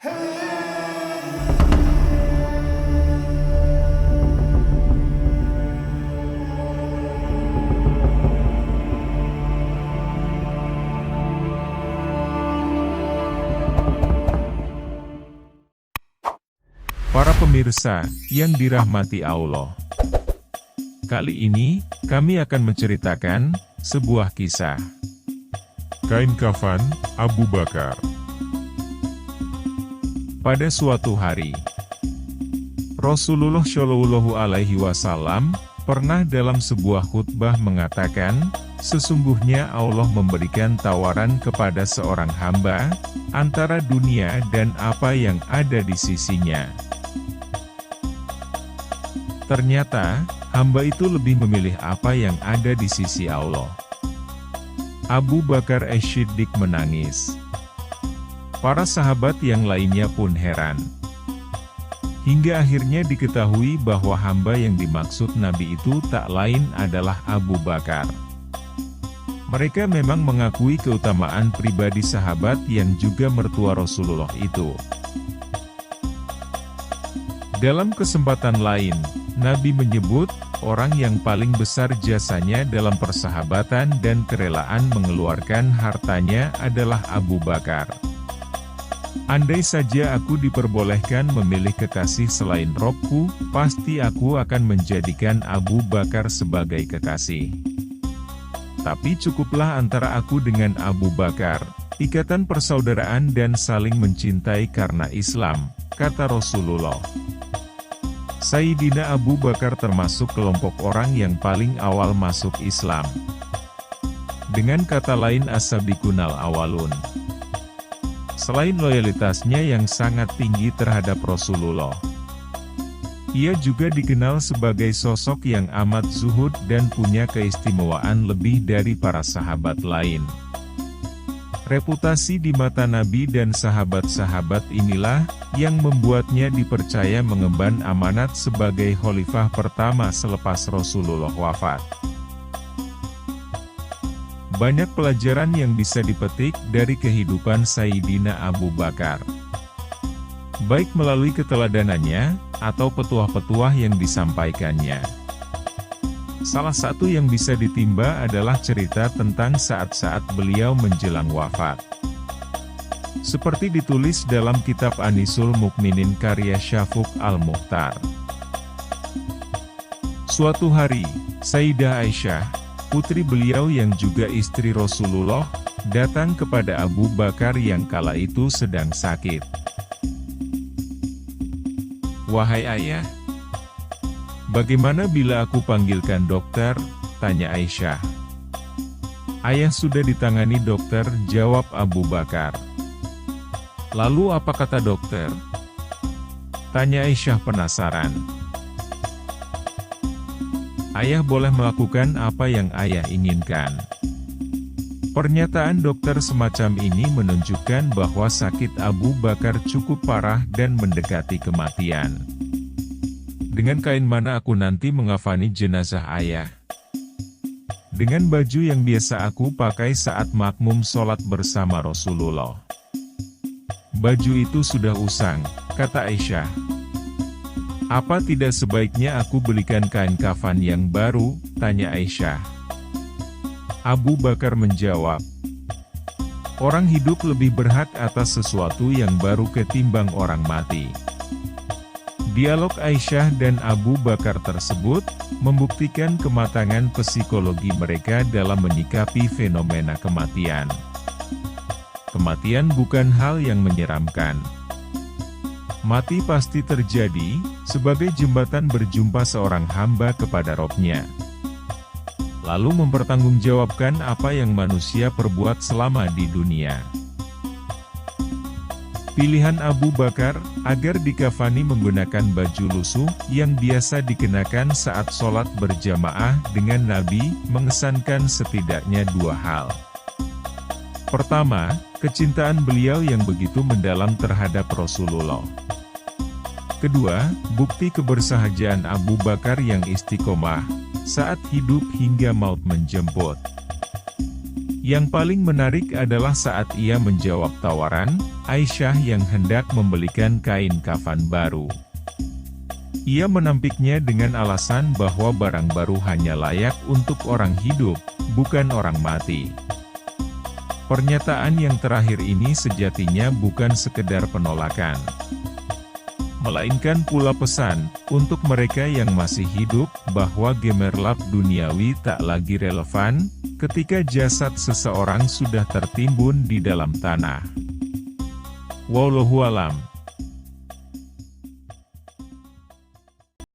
Para pemirsa yang dirahmati Allah, kali ini kami akan menceritakan sebuah kisah. Kain kafan Abu Bakar. Pada suatu hari, Rasulullah Shallallahu Alaihi Wasallam pernah dalam sebuah khutbah mengatakan, sesungguhnya Allah memberikan tawaran kepada seorang hamba antara dunia dan apa yang ada di sisinya. Ternyata, hamba itu lebih memilih apa yang ada di sisi Allah. Abu Bakar As-Siddiq menangis. Para sahabat yang lainnya pun heran. Hingga akhirnya diketahui bahwa hamba yang dimaksud Nabi itu tak lain adalah Abu Bakar. Mereka memang mengakui keutamaan pribadi sahabat yang juga mertua Rasulullah itu. Dalam kesempatan lain, Nabi menyebut, orang yang paling besar jasanya dalam persahabatan dan kerelaan mengeluarkan hartanya adalah Abu Bakar. Andai saja aku diperbolehkan memilih kekasih selain Robku, pasti aku akan menjadikan Abu Bakar sebagai kekasih. Tapi cukuplah antara aku dengan Abu Bakar, ikatan persaudaraan dan saling mencintai karena Islam, kata Rasulullah. Sayyidina Abu Bakar termasuk kelompok orang yang paling awal masuk Islam. Dengan kata lain as-sabiqunal awalun. Selain loyalitasnya yang sangat tinggi terhadap Rasulullah, ia juga dikenal sebagai sosok yang amat zuhud dan punya keistimewaan lebih dari para sahabat lain. Reputasi di mata Nabi dan sahabat-sahabat inilah yang membuatnya dipercaya mengemban amanat sebagai khalifah pertama selepas Rasulullah wafat. Banyak pelajaran yang bisa dipetik dari kehidupan Sayyidina Abu Bakar. Baik melalui keteladanannya, atau petuah-petuah yang disampaikannya. Salah satu yang bisa ditimba adalah cerita tentang saat-saat beliau menjelang wafat. Seperti ditulis dalam kitab Anisul Mukminin karya Syafuq Al-Mukhtar. Suatu hari, Sayyidah Aisyah, putri beliau yang juga istri Rasulullah, datang kepada Abu Bakar yang kala itu sedang sakit. "Wahai ayah, bagaimana bila aku panggilkan dokter?" tanya Aisyah. "Ayah sudah ditangani dokter," jawab Abu Bakar. "Lalu apa kata dokter?" tanya Aisyah penasaran. "Ayah boleh melakukan apa yang ayah inginkan." Pernyataan dokter semacam ini menunjukkan bahwa sakit Abu Bakar cukup parah dan mendekati kematian. "Dengan kain mana aku nanti mengafani jenazah ayah?" "Dengan baju yang biasa aku pakai saat makmum sholat bersama Rasulullah." "Baju itu sudah usang," kata Aisyah. "Apa tidak sebaiknya aku belikan kain kafan yang baru?" tanya Aisyah. Abu Bakar menjawab, "Orang hidup lebih berhak atas sesuatu yang baru ketimbang orang mati." Dialog Aisyah dan Abu Bakar tersebut membuktikan kematangan psikologi mereka dalam menyikapi fenomena kematian. Kematian bukan hal yang menyeramkan. Mati pasti terjadi, sebagai jembatan berjumpa seorang hamba kepada Robnya. Lalu mempertanggungjawabkan apa yang manusia perbuat selama di dunia. Pilihan Abu Bakar, agar dikafani menggunakan baju lusuh, yang biasa dikenakan saat sholat berjamaah dengan Nabi, mengesankan setidaknya dua hal. Pertama, kecintaan beliau yang begitu mendalam terhadap Rasulullah. Kedua, bukti kebersahajaan Abu Bakar yang istiqomah, saat hidup hingga maut menjemput. Yang paling menarik adalah saat ia menjawab tawaran, Aisyah yang hendak membelikan kain kafan baru. Ia menampiknya dengan alasan bahwa barang baru hanya layak untuk orang hidup, bukan orang mati. Pernyataan yang terakhir ini sejatinya bukan sekedar penolakan, melainkan pula pesan, untuk mereka yang masih hidup, bahwa gemerlap duniawi tak lagi relevan, ketika jasad seseorang sudah tertimbun di dalam tanah. Wallahualam.